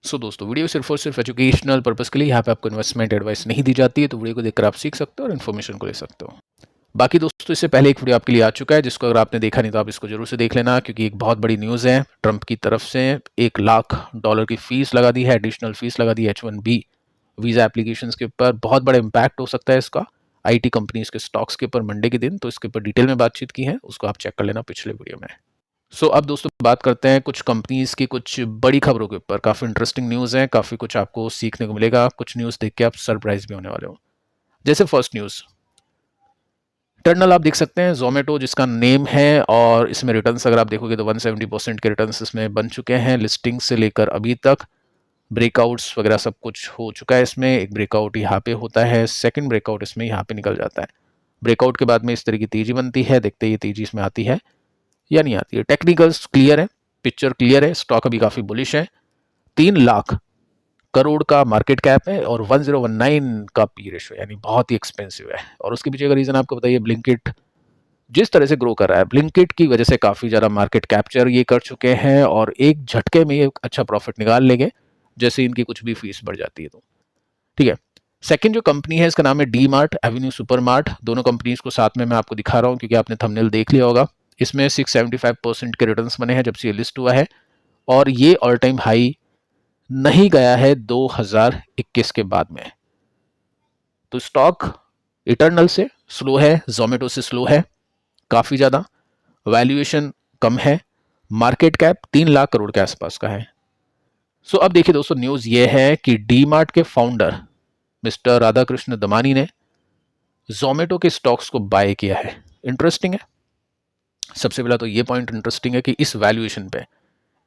सो दोस्तों, वीडियो सिर्फ और सिर्फ एजुकेशनल पर्पस के लिए, यहाँ पे आपको इन्वेस्टमेंट एडवाइस नहीं दी जाती है, तो वीडियो को देखकर आप सीख सकते हो और इन्फॉर्मेशन को ले सकते हो। बाकी दोस्तों, इससे पहले एक वीडियो आपके लिए आ चुका है, जिसको अगर आपने देखा नहीं तो आप इसको जरूर से देख लेना, क्योंकि एक बहुत बड़ी न्यूज़ है। ट्रंप की तरफ से $1 लाख की फीस लगा दी है, एडिशनल फीस लगा दी है H1B वीज़ा एप्लीकेशंस के ऊपर। बहुत बड़ा इम्पैक्ट हो सकता है इसका आईटी कंपनीज के स्टॉक्स के ऊपर मंडे के दिन, तो इसके ऊपर डिटेल में बातचीत की है, उसको आप चेक कर लेना पिछले वीडियो में। अब दोस्तों बात करते हैं कुछ कंपनीज की कुछ बड़ी खबरों के ऊपर। काफ़ी इंटरेस्टिंग न्यूज़ है, काफ़ी कुछ आपको सीखने को मिलेगा, कुछ न्यूज़ देख के आप सरप्राइज भी होने वाले हो। जैसे फर्स्ट न्यूज़, टर्नल आप देख सकते हैं, जोमेटो जिसका नेम है, और इसमें रिटर्न्स अगर आप देखोगे तो 170% के रिटर्न्स इसमें बन चुके हैं। लिस्टिंग से लेकर अभी तक ब्रेकआउट्स वगैरह सब कुछ हो चुका है। इसमें एक ब्रेकआउट यहाँ पे होता है, सेकंड ब्रेकआउट इसमें यहाँ पे निकल जाता है। ब्रेकआउट के बाद में इस तरह की तेजी बनती है, देखते ही ये तेजी इसमें आती है या नहीं आती है। टेक्निकल्स क्लियर है, पिक्चर क्लियर है, स्टॉक अभी काफी बुलिश है। 3 लाख करोड़ का मार्केट कैप है और 1019 का पी रेशो, यानी बहुत ही एक्सपेंसिव है। और उसके पीछे का रीजन आपको बताइए, ब्लिंकिट जिस तरह से ग्रो कर रहा है, ब्लिंकिट की वजह से काफी ज्यादा मार्केट कैप्चर ये कर चुके हैं और एक झटके में ये अच्छा प्रॉफिट निकाल लेंगे जैसे इनकी कुछ भी फीस बढ़ जाती है तो। ठीक है, सेकंड जो कंपनी है इसका नाम है D mart Avenue super mart. दोनों कंपनीज को साथ में मैं आपको दिखा रहा हूं क्योंकि आपने थंबनेल देख लिया होगा। इसमें 675% के रिटर्न्स बने हैं जब से ये लिस्ट हुआ है, और ये ऑल टाइम हाई नहीं गया है 2021 के बाद में। तो स्टॉक इटर्नल से स्लो है, जोमेटो से स्लो है काफी ज्यादा, वैल्यूएशन कम है, मार्केट कैप 3 लाख करोड़ के आसपास का है। अब देखिए दोस्तों, न्यूज ये है कि डी मार्ट के फाउंडर मिस्टर राधाकृष्ण दमानी ने जोमेटो के स्टॉक्स को बाय किया है। इंटरेस्टिंग है। सबसे पहला तो ये पॉइंट इंटरेस्टिंग है कि इस वैल्यूएशन पे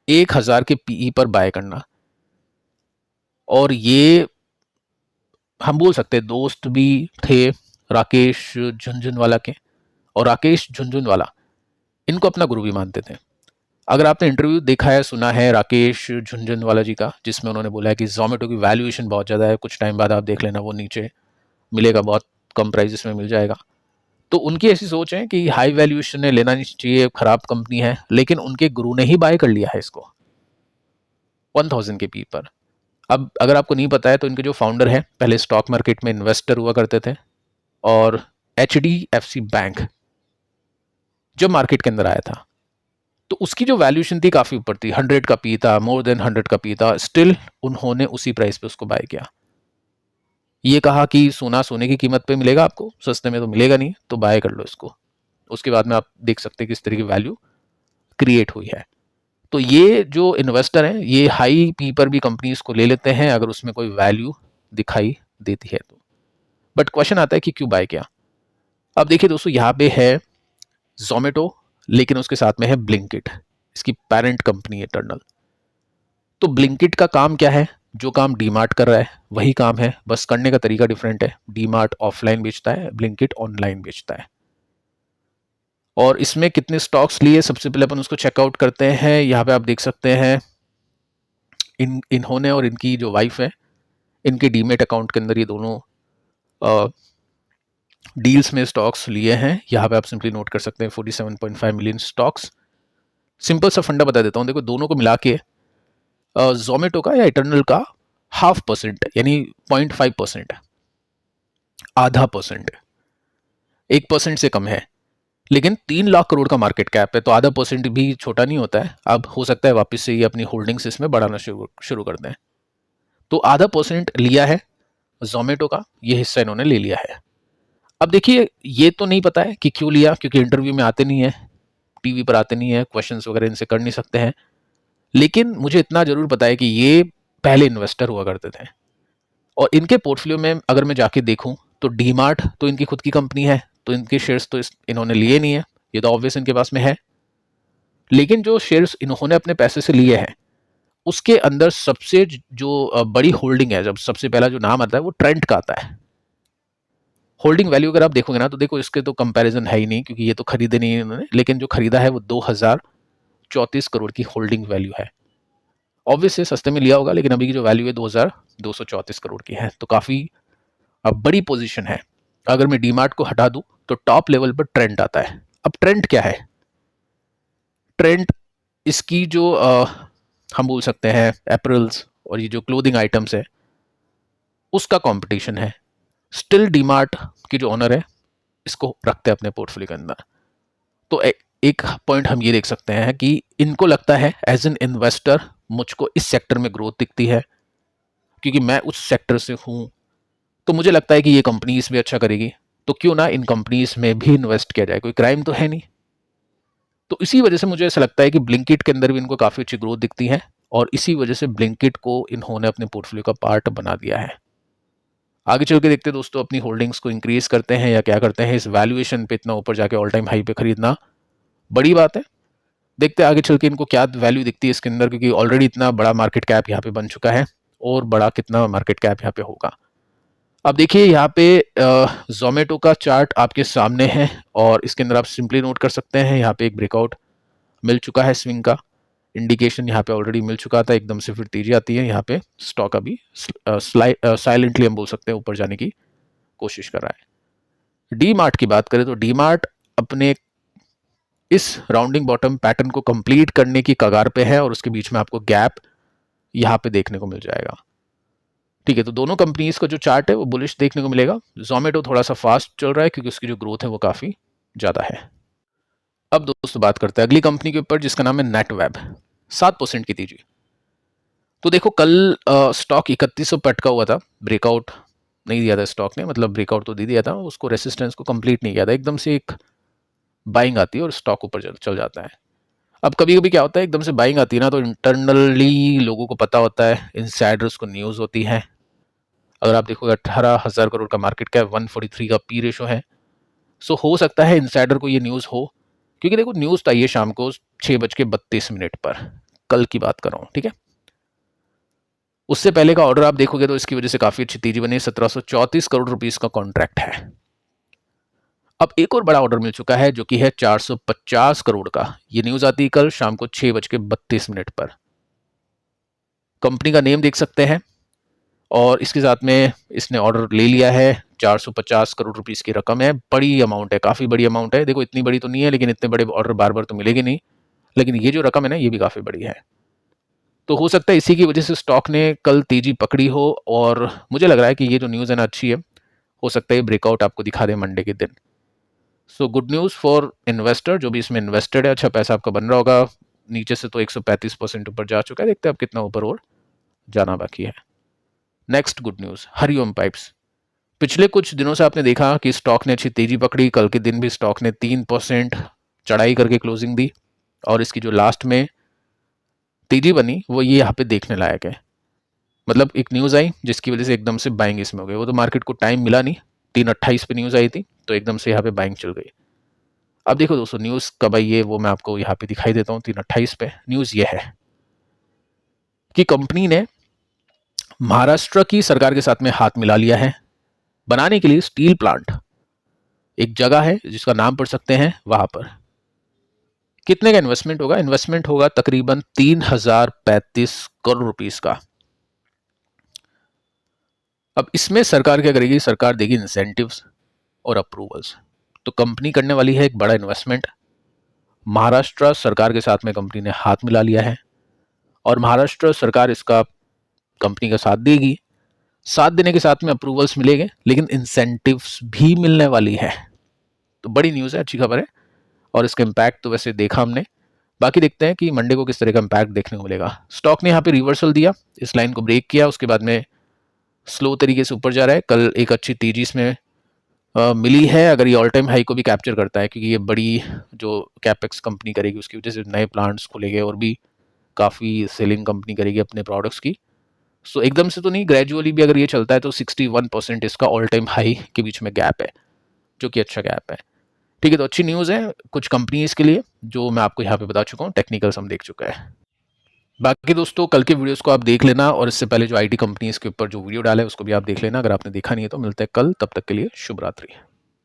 1000 के पीई पर बाय करना, और ये हम बोल सकते हैं दोस्त भी थे राकेश झुनझुनवाला के, और राकेश झुनझुनवाला इनको अपना गुरु भी मानते थे। अगर आपने इंटरव्यू देखा है, सुना है राकेश झुनझुनवाला जी का, जिसमें उन्होंने बोला है कि जोमेटो की वैल्यूएशन बहुत ज़्यादा है, कुछ टाइम बाद आप देख लेना वो नीचे मिलेगा, बहुत कम प्राइस में मिल जाएगा। तो उनकी ऐसी सोच है कि हाई वैल्यूएशन ने लेना नहीं चाहिए, खराब कंपनी है, लेकिन उनके गुरु ने ही बाय कर लिया है इसको 1000 के पी पर। अब अगर आपको नहीं पता है तो इनके जो फाउंडर हैं पहले स्टॉक मार्केट में इन्वेस्टर हुआ करते थे, और HDFC बैंक जब मार्केट के अंदर आया था तो उसकी जो वैल्यूएशन थी काफी ऊपर थी, 100 का पी था, मोर देन 100 का पी था, स्टिल उन्होंने उसी प्राइस पे उसको बाय किया। ये कहा कि सोना सोने की कीमत पे मिलेगा, आपको सस्ते में तो मिलेगा नहीं, तो बाय कर लो इसको। उसके बाद में आप देख सकते हैं कि इस तरह की वैल्यू क्रिएट हुई है। तो ये जो इन्वेस्टर हैं ये हाई पी पर भी कंपनीज को ले लेते हैं अगर उसमें कोई वैल्यू दिखाई देती है तो। बट क्वेश्चन आता है कि क्यों बाय किया। अब देखिए दोस्तों, यहाँ पे है जोमेटो, लेकिन उसके साथ में है ब्लिंकिट, इसकी पेरेंट कंपनी है टर्नल। तो ब्लिंकिट का काम क्या है, जो काम डीमार्ट कर रहा है वही काम है, बस करने का तरीका डिफरेंट है। डीमार्ट ऑफलाइन बेचता है, ब्लिंकिट ऑनलाइन बेचता है। और इसमें कितने स्टॉक्स लिए, सबसे पहले अपन उसको चेकआउट करते हैं। यहाँ पे आप देख सकते हैं इन्होंने और इनकी जो वाइफ है, इनके डीमेट अकाउंट के अंदर ये दोनों डील्स में स्टॉक्स लिए हैं। यहाँ पे आप सिंपली नोट कर सकते हैं 47.5 मिलियन स्टॉक्स। सिंपल सा फंडा बता देता हूँ, देखो दोनों को मिला के जोमेटो का या इटर्नल का 0.5% है, यानी 0.5% है, आधा परसेंट है, 1% से कम है। लेकिन 3 लाख करोड़ का मार्केट कैप है, तो आधा परसेंट भी छोटा नहीं होता है। अब हो सकता है वापस से ये अपनी होल्डिंग्स इसमें बढ़ाना शुरू कर दें। तो आधा परसेंट लिया है जोमेटो का, ये हिस्सा इन्होंने ले लिया है। अब देखिए, ये तो नहीं पता है कि क्यों लिया, क्योंकि इंटरव्यू में आते नहीं है, टीवी पर आते नहीं है, क्वेश्चंस वगैरह इनसे कर नहीं सकते हैं। लेकिन मुझे इतना जरूर पता है कि ये पहले इन्वेस्टर हुआ करते थे, और इनके पोर्टफोलियो में अगर मैं जाके देखूं तो डीमार्ट तो इनकी खुद की कंपनी है, तो इनके शेयर्स तो इन्होंने लिए नहीं है, ये तो ऑब्वियस इनके पास में है। लेकिन जो शेयर्स इन्होंने अपने पैसे से लिए हैं उसके अंदर सबसे जो बड़ी होल्डिंग है, जब सबसे पहला जो नाम आता है वो ट्रेंट का आता है। होल्डिंग वैल्यू अगर आप देखोगे ना तो देखो इसके तो कंपैरिजन है ही नहीं, क्योंकि ये तो खरीदे नहीं है इन्होंने, लेकिन जो खरीदा है वो 2034 करोड़ की होल्डिंग वैल्यू है। ऑब्वियस है सस्ते में लिया होगा, लेकिन अभी की जो वैल्यू है 2234 करोड़ की है, तो काफी बड़ी पोजीशन है। अगर मैं डीमार्ट को हटा दूं तो टॉप लेवल पर ट्रेंट आता है। अब ट्रेंट क्या है, ट्रेंट इसकी जो हम बोल सकते हैं एप्रल्स और ये जो क्लोथिंग आइटम्स है उसका कंपटीशन है। स्टिल डीमार्ट की जो ओनर है इसको रखते हैं अपने पोर्टफोलियो के अंदर। तो एक पॉइंट हम ये देख सकते हैं कि इनको लगता है एज एन इन्वेस्टर मुझको इस सेक्टर में ग्रोथ दिखती है, क्योंकि मैं उस सेक्टर से हूं, तो मुझे लगता है कि ये कंपनीज भी अच्छा करेगी, तो क्यों ना इन कंपनीज में भी इन्वेस्ट किया जाए, कोई क्राइम तो है नहीं। तो इसी वजह से मुझे ऐसा लगता है कि ब्लिंकिट के अंदर भी इनको काफ़ी अच्छी ग्रोथ दिखती है, और इसी वजह से ब्लिंकिट को इन्होंने अपने पोर्टफोलियो का पार्ट बना दिया है। आगे चल के देखते हैं दोस्तों, अपनी होल्डिंग्स को इंक्रीज करते हैं या क्या करते हैं। इस वैल्यूएशन पे इतना ऊपर जाके ऑल टाइम हाई पे खरीदना बड़ी बात है। देखते हैं आगे चल के इनको क्या वैल्यू दिखती है इसके अंदर, क्योंकि ऑलरेडी इतना बड़ा मार्केट कैप यहाँ पे बन चुका है, और बड़ा कितना मार्केट कैप यहाँ पे होगा। अब देखिए यहाँ पे जोमेटो का चार्ट आपके सामने है, और इसके अंदर आप सिंपली नोट कर सकते हैं यहाँ पे एक ब्रेकआउट मिल चुका है, स्विंग का इंडिकेशन यहाँ पे ऑलरेडी मिल चुका था, एकदम से फिर तेजी आती है। यहाँ पे स्टॉक अभी साइलेंटली हम बोल सकते हैं ऊपर जाने की कोशिश कर रहा है। डी मार्ट की बात करें तो डी मार्ट अपने इस राउंडिंग बॉटम पैटर्न को कंप्लीट करने की कगार पे है, और उसके बीच में आपको गैप यहाँ पे देखने को मिल जाएगा। ठीक है, तो दोनों कंपनीज का जो चार्ट है वो बुलिश देखने को मिलेगा। जोमेटो थोड़ा सा फास्ट चल रहा है क्योंकि उसकी जो ग्रोथ है वो काफ़ी ज़्यादा है। अब दोस्तों बात करते हैं अगली कंपनी के ऊपर, जिसका नाम है नेटवेब। 7% की तेजी। तो देखो कल स्टॉक 3100 पे अटका हुआ था, ब्रेकआउट नहीं दिया था स्टॉक ने, मतलब ब्रेकआउट तो दे दिया था, उसको रेसिस्टेंस को कंप्लीट नहीं किया था। एकदम से एक बाइंग आती है और स्टॉक ऊपर चल जाता है। अब कभी कभी क्या होता है, एकदम से बाइंग आती है ना, तो इंटरनली लोगों को पता होता है, इनसाइडर्स को न्यूज़ होती है। अगर आप देखोगे 18,000 करोड़ का मार्केट कैप, 143 का पी रेशो है, सो हो सकता है इनसाइडर को ये न्यूज़ हो, क्योंकि देखो न्यूज़ तो आई है शाम को 6:32 पर, कल की बात कर रहा हूँ, ठीक है। उससे पहले का ऑर्डर आप देखोगे तो इसकी वजह से काफ़ी अच्छी तेजी बनी, 1734 करोड़ रुपीस का कॉन्ट्रैक्ट है। अब एक और बड़ा ऑर्डर मिल चुका है जो कि है 450 करोड़ का। ये न्यूज़ आती है कल शाम को 6:32 पर। कंपनी का नेम देख सकते हैं, और इसके साथ में इसने ऑर्डर ले लिया है। 450 करोड़ रुपीस की रकम है, बड़ी अमाउंट है, काफ़ी बड़ी अमाउंट है। देखो इतनी बड़ी तो नहीं है, लेकिन इतने बड़े ऑर्डर बार बार तो मिलेगी नहीं, लेकिन ये जो रकम है ना ये भी काफ़ी बड़ी है। तो हो सकता है इसी की वजह से स्टॉक ने कल तेजी पकड़ी हो, और मुझे लग रहा है कि ये जो न्यूज़ है ना अच्छी है, हो सकता है ये ब्रेकआउट आपको दिखा दे मंडे के दिन। So good news for investor, जो भी इसमें इन्वेस्टेड है, अच्छा पैसा आपका बन रहा होगा। नीचे से तो 135% ऊपर जा चुका है, देखते हैं अब कितना ऊपर और जाना बाकी है। Next good news, Hariom pipes. पिछले कुछ दिनों से आपने देखा कि स्टॉक ने अच्छी तेजी पकड़ी, कल के दिन भी स्टॉक ने 3% चढ़ाई करके क्लोजिंग दी, और इसकी जो लास्ट में तेजी बनी वो ये यहाँ पे देखने लायक है। मतलब एक न्यूज़ आई जिसकी वजह से एकदम से बाइंग इसमें हो गई, वो तो मार्केट को टाइम मिला नहीं, 3:28 पे न्यूज़ आई थी, तो एकदम से यहाँ पे बाइंग चल गई। अब देखो दोस्तों न्यूज़ कब आई है वो मैं आपको यहाँ पे दिखाई देता हूँ। 3:28 पे न्यूज़ ये है कि कंपनी ने महाराष्ट्र की सरकार के साथ में हाथ मिला लिया है बनाने के लिए स्टील प्लांट। एक जगह है जिसका नाम पढ़ सकते हैं, वहां पर कितने का इन्वेस्टमेंट होगा? इन्वेस्टमेंट होगा तकरीबन 3035 करोड़ रुपीस का। अब इसमें सरकार क्या करेगी? सरकार देगी इंसेंटिव्स और अप्रूवल्स। तो कंपनी करने वाली है एक बड़ा इन्वेस्टमेंट। महाराष्ट्र सरकार के साथ में कंपनी ने हाथ मिला लिया है, और महाराष्ट्र सरकार इसका कंपनी का साथ देगी। साथ देने के साथ में अप्रूवल्स मिलेंगे, लेकिन इंसेंटिव्स भी मिलने वाली है। तो बड़ी न्यूज़ है, अच्छी खबर है, और इसका इम्पैक्ट तो वैसे देखा हमने। बाकी देखते हैं कि मंडे को किस तरह का इम्पैक्ट देखने को मिलेगा। स्टॉक ने यहाँ पे रिवर्सल दिया, इस लाइन को ब्रेक किया, उसके बाद में स्लो तरीके से ऊपर जा रहा है। कल एक अच्छी तेजी इसमें मिली है, अगर ये ऑल टाइम हाई को भी कैप्चर करता है, क्योंकि ये बड़ी जो कैपेक्स कंपनी करेगी उसकी वजह से नए प्लांट्स खुलेंगे, और भी काफ़ी सेलिंग कंपनी करेगी अपने प्रोडक्ट्स की। सो एकदम से तो नहीं, ग्रेजुअली भी अगर ये चलता है तो 61% इसका ऑल टाइम हाई के बीच में गैप है, जो कि अच्छा गैप है। ठीक है, तो अच्छी न्यूज़ है कुछ कंपनीज के लिए, जो मैं आपको यहाँ पे बता चुका हूँ, टेक्निकल्स हम देख चुका है। बाकी दोस्तों कल के वीडियोस को आप देख लेना, और इससे पहले जो आईटी कंपनीज के ऊपर जो वीडियो डाला है उसको भी आप देख लेना, अगर आपने देखा नहीं है तो। मिलते हैं कल, तब तक के लिए शुभ रात्रि।